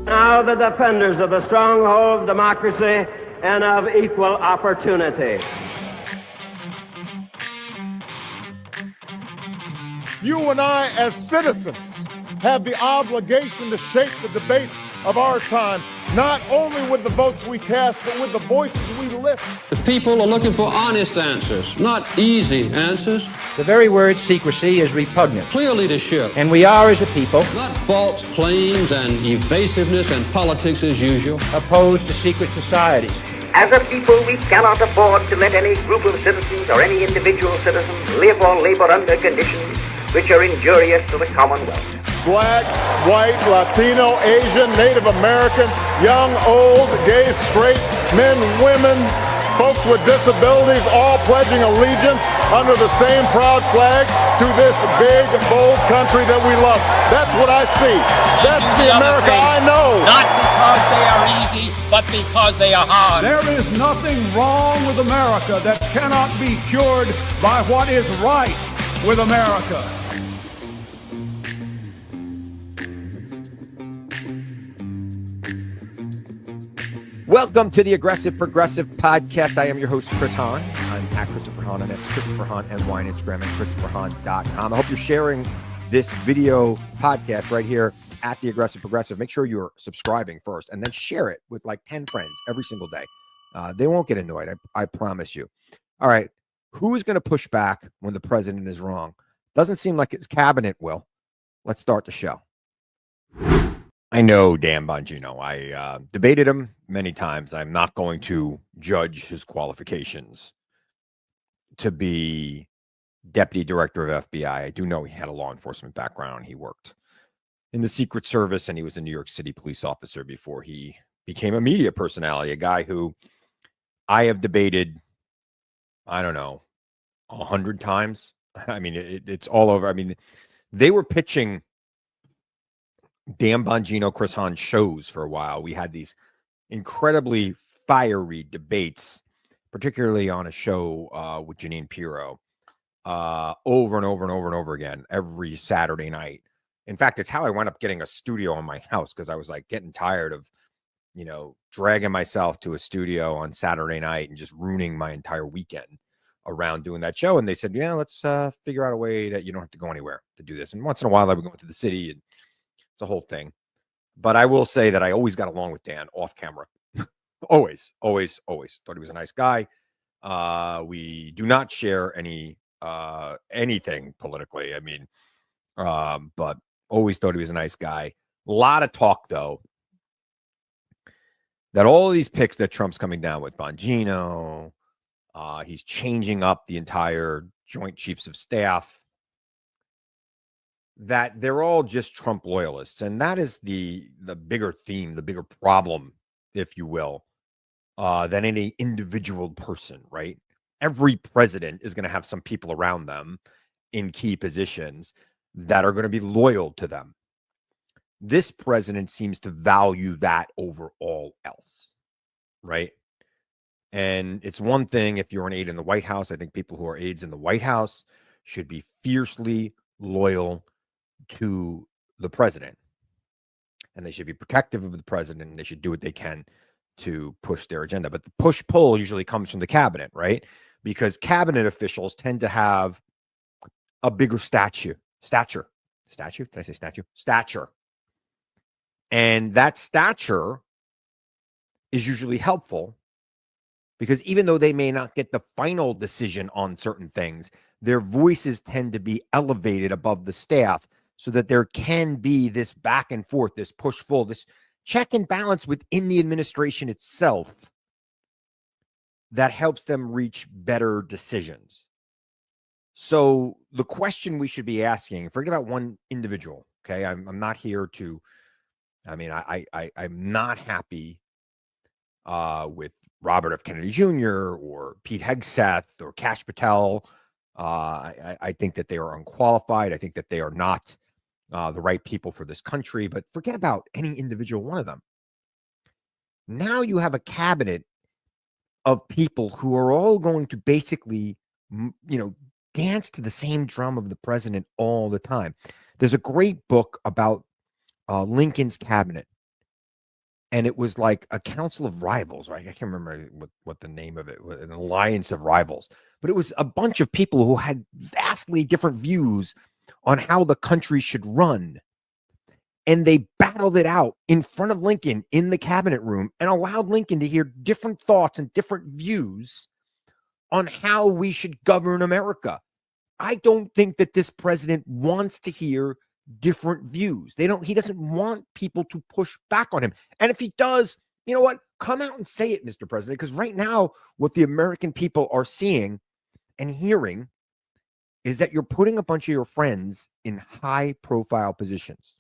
Now the defenders of the stronghold of democracy and of equal opportunity. You and I, as citizens, have the obligation to shape the debates of our time, not only with the votes we cast, but with the voices we lift. The people are looking for honest answers, not easy answers. The very word secrecy is repugnant. Clear leadership. And we are, as a people, not false claims and evasiveness and politics as usual. Opposed to secret societies. As a people, we cannot afford to let any group of citizens or any individual citizen live or labor under conditions which are injurious to the Commonwealth. Black, white, Latino, Asian, Native American, young, old, gay, straight, men, women, folks with disabilities, all pledging allegiance under the same proud flag to this big, bold country that we love. That's what I see. That's the America I know. Not because they are easy, but because they are hard. There is nothing wrong with America that cannot be cured by what is right with America. Welcome to the Aggressive Progressive Podcast. I am your host, Chris Hahn. I'm at Christopher Hahn, and that's Christopher Hahn, NY, on Instagram, and ChristopherHahn.com. I hope you're sharing this video podcast right here at the Aggressive Progressive. Make sure you're subscribing first, and then share it with like 10 friends every single day. They won't get annoyed, I promise you. All right, who's going to push back when the president is wrong? Doesn't seem like his cabinet will. Let's start the show. I know Dan Bongino. I debated him many times. I'm not going to judge his qualifications to be deputy director of FBI. I do know he had a law enforcement background. He worked in the Secret Service, and he was a New York City police officer before he became a media personality, a guy who I have debated, I don't know, 100 times. I mean, it's all over. I mean, they were pitching Dan Bongino, Chris Hahn shows for a while. We had these incredibly fiery debates, particularly on a show with Jeanine Pirro, over and over and over and over again every Saturday night. In fact, it's how I wound up getting a studio in my house, because I was like getting tired of, you know, dragging myself to a studio on Saturday night and just ruining my entire weekend around doing that show. And they said, yeah, let's figure out a way that you don't have to go anywhere to do this. And once in a while I would go into the city, and the whole thing. But I will say that I always got along with Dan off camera. always thought he was a nice guy. We do not share anything politically. I mean, but always thought he was a nice guy. A lot of talk, though, that all of these picks that Trump's coming down with, Bongino, he's changing up the entire Joint Chiefs of Staff, that they're all just Trump loyalists. And that is the bigger theme, the bigger problem, if you will, than any individual person, right? Every president is going to have some people around them in key positions that are going to be loyal to them. This president seems to value that over all else, right? And it's one thing if you're an aide in the White House. I think people who are aides in the White House should be fiercely loyal to the president, and they should be protective of the president, and they should do what they can to push their agenda. But the push-pull usually comes from the cabinet, right? Because cabinet officials tend to have a bigger stature. Did I say statue? Stature. And that stature is usually helpful, because even though they may not get the final decision on certain things, their voices tend to be elevated above the staff, so that there can be this back and forth, this push-pull, this check and balance within the administration itself that helps them reach better decisions. So the question we should be asking, forget about one individual, okay? I'm not here to I mean, I'm not happy with Robert F. Kennedy Jr. or Pete Hegseth or Kash Patel. I think that they are unqualified. I think that they are not the right people for this country. But forget about any individual one of them. Now you have a cabinet of people who are all going to basically, dance to the same drum of the president all the time. There's a great book about Lincoln's cabinet, and it was like a council of rivals, right? I can't remember what the name of it was, an alliance of rivals, but it was a bunch of people who had vastly different views on how the country should run. And they battled it out in front of Lincoln in the cabinet room and allowed Lincoln to hear different thoughts and different views on how we should govern America. I don't think that this president wants to hear different views. He doesn't want people to push back on him. And if he does, you know what? Come out and say it, Mr. President, because right now what the American people are seeing and hearing is that you're putting a bunch of your friends in high profile positions.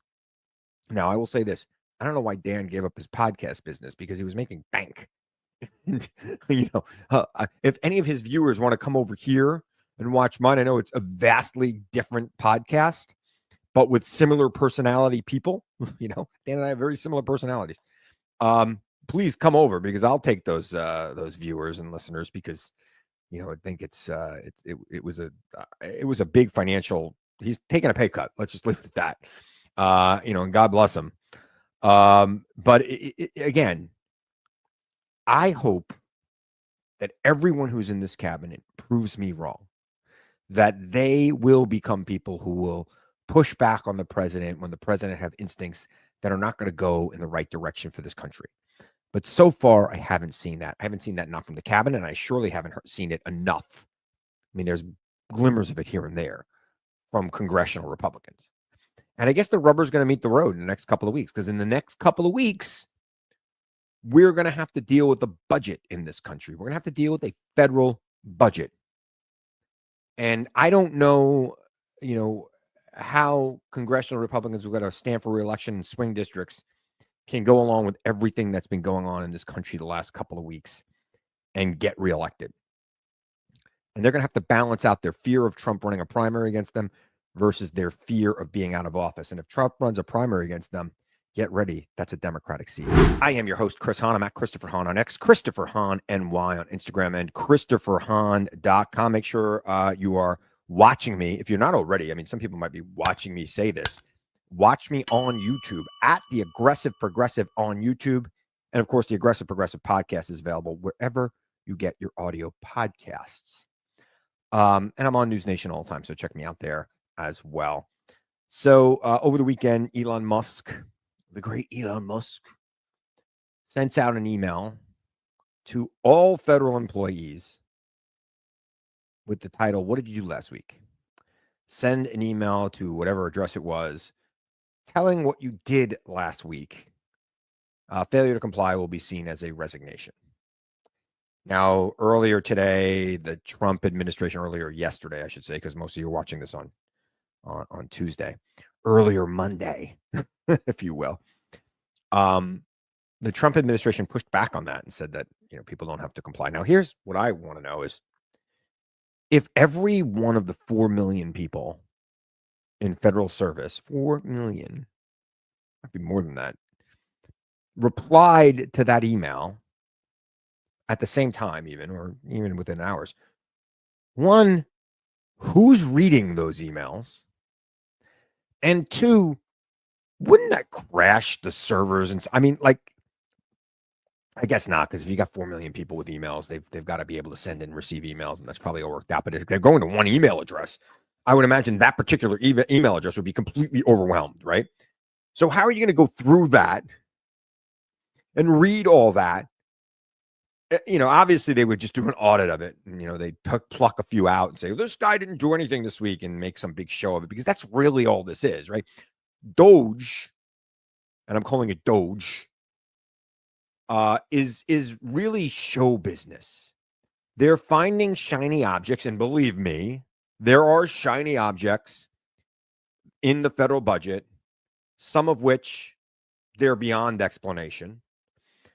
Now, I will say this. I don't know why Dan gave up his podcast business, because he was making bank. And, if any of his viewers want to come over here and watch mine, I know it's a vastly different podcast, but with similar personality people. Dan and I have very similar personalities. Please come over, because I'll take those viewers and listeners, because I think it was a big financial. He's taking a pay cut. Let's just leave it at that. And God bless him. But again, I hope that everyone who's in this cabinet proves me wrong, that they will become people who will push back on the president when the president have instincts that are not going to go in the right direction for this country. But so far, I haven't seen that. I haven't seen that enough from the cabinet, and I surely haven't seen it enough. I mean, there's glimmers of it here and there from congressional Republicans. And I guess the rubber's going to meet the road in the next couple of weeks, because in the next couple of weeks, we're going to have to deal with the budget in this country. We're going to have to deal with a federal budget. And I don't know, how congressional Republicans who got to stand for re-election in swing districts can go along with everything that's been going on in this country the last couple of weeks and get reelected. And they're going to have to balance out their fear of Trump running a primary against them versus their fear of being out of office. And if Trump runs a primary against them, get ready. That's a Democratic seat. I am your host, Chris Hahn. I'm at Christopher Hahn on X, Christopher Hahn NY on Instagram, and ChristopherHahn.com. Make sure you are watching me. If you're not already, I mean, some people might be watching me say this. Watch me on YouTube at The Aggressive Progressive on YouTube. And of course, The Aggressive Progressive podcast is available wherever you get your audio podcasts. And I'm on News Nation all the time, so check me out there as well. So over the weekend, Elon Musk, the great Elon Musk, sent out an email to all federal employees with the title, "What did you do last week?" Send an email to whatever address it was, telling what you did last week. Failure to comply will be seen as a resignation. Now, earlier today, the Trump administration, yesterday, I should say, because most of you are watching this on Tuesday, earlier Monday, if you will. The Trump administration pushed back on that and said that, people don't have to comply. Now, here's what I want to know is, if every one of the 4 million people in federal service, 4 million, might be more than that, replied to that email at the same time, even within hours, one, who's reading those emails? And two, wouldn't that crash the servers? And I guess not, because if you got 4 million people with emails, they've got to be able to send and receive emails, and that's probably all worked out. But if they're going to one email address, I would imagine that particular email address would be completely overwhelmed, right? So how are you going to go through that and read all that? Obviously they would just do an audit of it, and they'd pluck a few out and say, well, this guy didn't do anything this week, and make some big show of it, because that's really all this is, right? Doge, and I'm calling it Doge, is really show business. They're finding shiny objects, and believe me, there are shiny objects in the federal budget, some of which they're beyond explanation.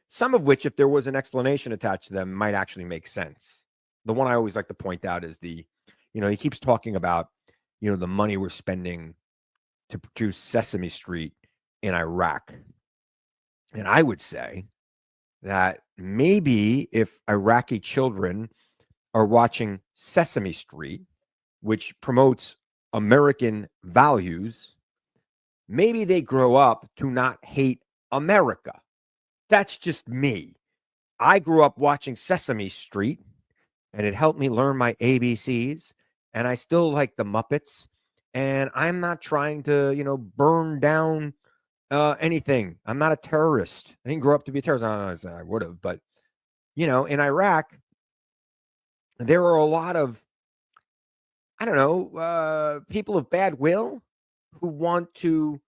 Some of which, if there was an explanation attached to them, might actually make sense. The one I always like to point out is he keeps talking about, the money we're spending to produce Sesame Street in Iraq. And I would say that maybe if Iraqi children are watching Sesame Street, which promotes American values, maybe they grow up to not hate America. That's just me. I grew up watching Sesame Street, and it helped me learn my ABCs, and I still like the Muppets, and I'm not trying to, burn down anything. I'm not a terrorist. I didn't grow up to be a terrorist. I would have, but, in Iraq, there are a lot of, people of bad will who want to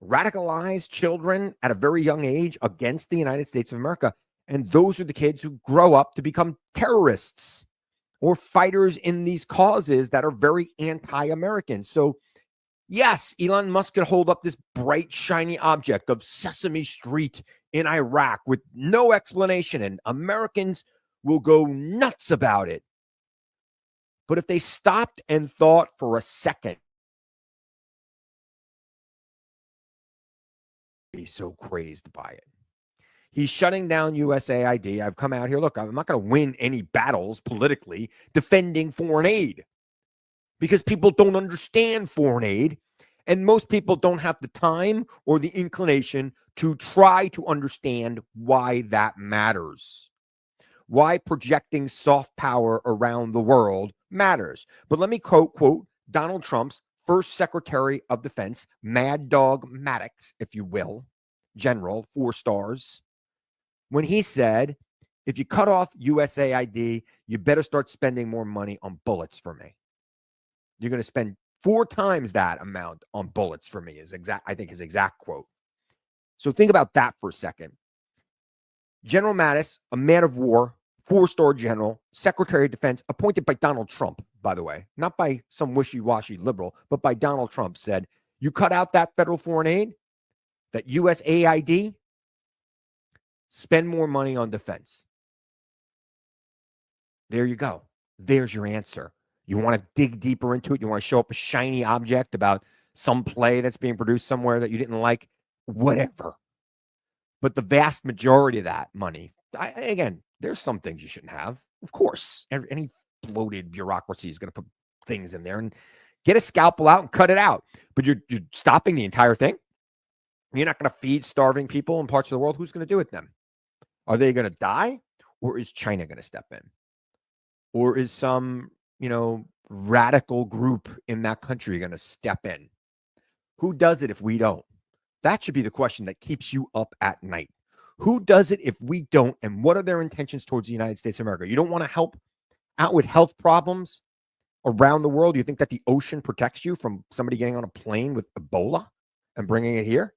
radicalize children at a very young age against the United States of America. And those are the kids who grow up to become terrorists or fighters in these causes that are very anti-American. So, yes, Elon Musk could hold up this bright, shiny object of Sesame Street in Iraq with no explanation, and Americans will go nuts about it. But if they stopped and thought for a second, be so crazed by it. He's shutting down USAID. I've come out here. Look, I'm not going to win any battles politically defending foreign aid because people don't understand foreign aid, and most people don't have the time or the inclination to try to understand why that matters, why projecting soft power around the world matters. But let me quote Donald Trump's first Secretary of Defense, Mad Dog Maddox, if you will, General, 4 stars, when he said, if you cut off USAID, you better start spending more money on bullets for me. You're going to spend 4 times that amount on bullets for me, I think his exact quote. So think about that for a second. General Mattis, a man of war, 4-star general, Secretary of Defense, appointed by Donald Trump, by the way, not by some wishy-washy liberal, but by Donald Trump, said, you cut out that federal foreign aid, that USAID, spend more money on defense. There you go. There's your answer. You want to dig deeper into it? You want to show up a shiny object about some play that's being produced somewhere that you didn't like? Whatever. But the vast majority of that money, again, there's some things you shouldn't have. Of course, any bloated bureaucracy is going to put things in there, and get a scalpel out and cut it out. But you're stopping the entire thing. You're not going to feed starving people in parts of the world. Who's going to do it then? Are they going to die, or is China going to step in? Or is some, radical group in that country going to step in? Who does it if we don't? That should be the question that keeps you up at night. Who does it if we don't? And what are their intentions towards the United States of America? You don't want to help out with health problems around the world? You think that the ocean protects you from somebody getting on a plane with Ebola and bringing it here?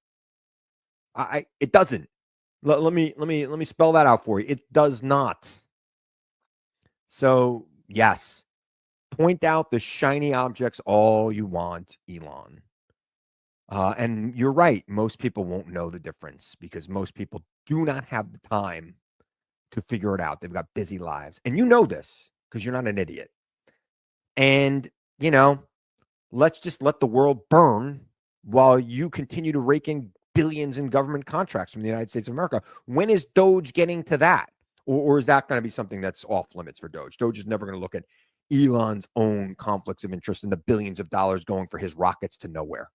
It doesn't. Let me spell that out for you. It does not. So, yes, point out the shiny objects all you want, Elon. And you're right. Most people won't know the difference because most people do not have the time to figure it out. They've got busy lives. And you know this because you're not an idiot. And, let's just let the world burn while you continue to rake in billions in government contracts from the United States of America. When is Doge getting to that? Or is that going to be something that's off limits for Doge? Doge is never going to look at Elon's own conflicts of interest and the billions of dollars going for his rockets to nowhere.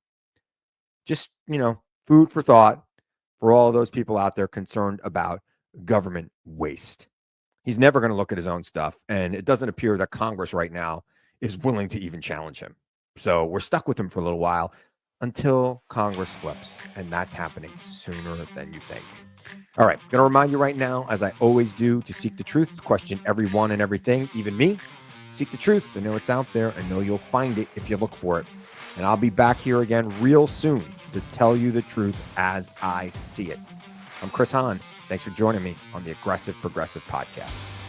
Just, food for thought for all those people out there concerned about government waste. He's never going to look at his own stuff. And it doesn't appear that Congress right now is willing to even challenge him. So we're stuck with him for a little while until Congress flips. And that's happening sooner than you think. All right. Going to remind you right now, as I always do, to seek the truth, question everyone and everything, even me. Seek the truth and know it's out there and know you'll find it if you look for it. And I'll be back here again real soon to tell you the truth as I see it. I'm Chris Hahn. Thanks for joining me on the Aggressive Progressive Podcast.